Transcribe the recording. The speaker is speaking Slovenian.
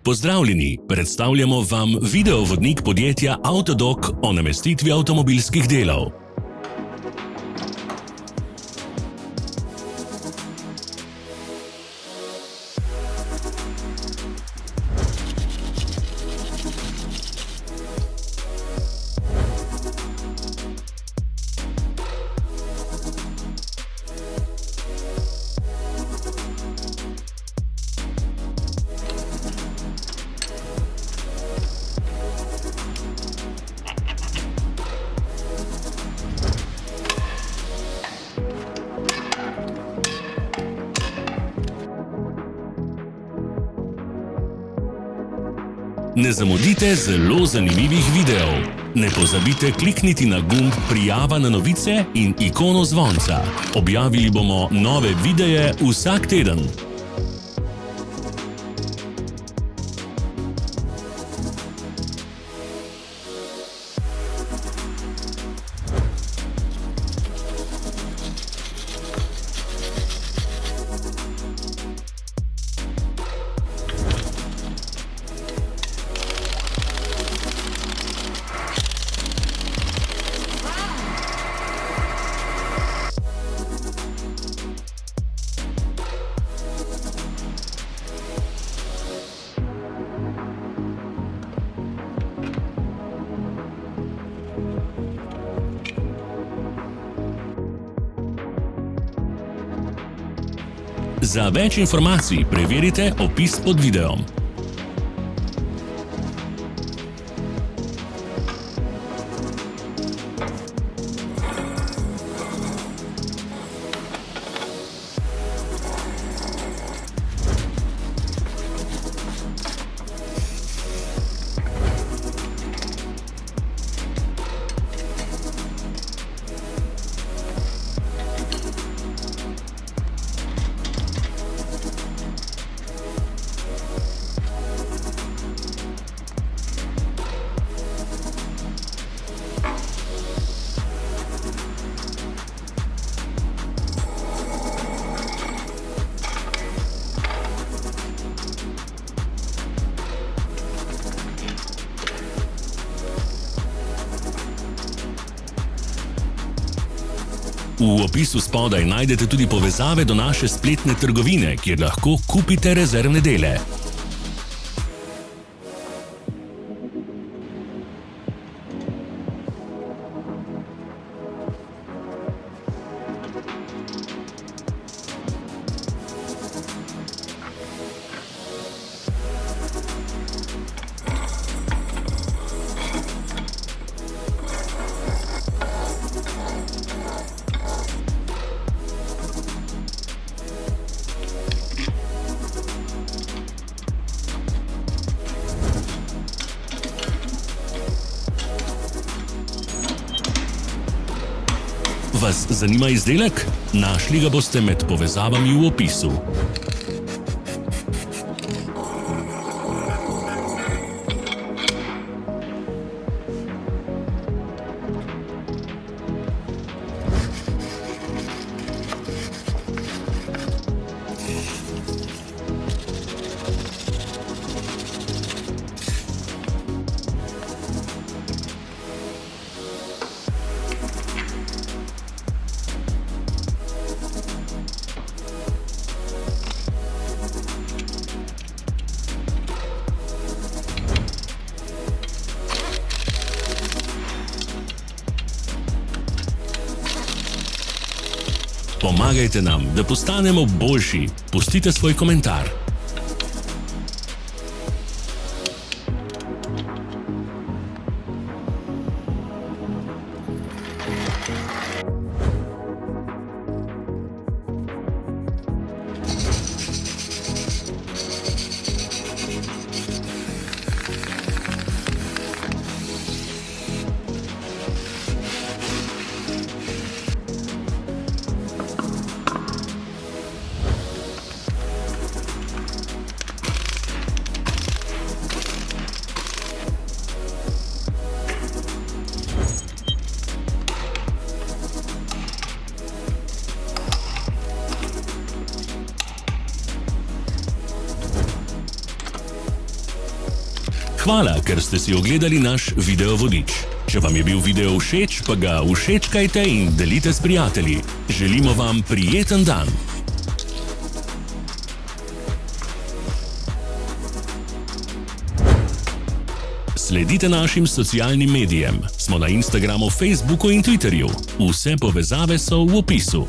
Pozdravljeni, predstavljamo vam videovodnik podjetja Avtodok o namestitvi avtomobilskih delov. Ne zamudite zelo zanimivih videov. Ne pozabite klikniti na gumb Prijava na novice in ikono zvonca. Objavili bomo nove videe vsak teden. Za več informacij preverite opis pod videom. V opisu spodaj najdete tudi povezave do naše spletne trgovine, kjer lahko kupite rezervne dele. Vas zanima izdelek? Našli ga boste med povezavami v opisu. Pomagajte nam, da postanemo boljši. Pustite svoj komentar. Hvala, ker ste si ogledali naš video vodič. Če vam je bil video všeč, pa ga všečkajte in delite s prijatelji. Želimo vam prijeten dan! Sledite našim socialnim medijem. Smo na Instagramu, Facebooku in Twitterju. Vse povezave so v opisu.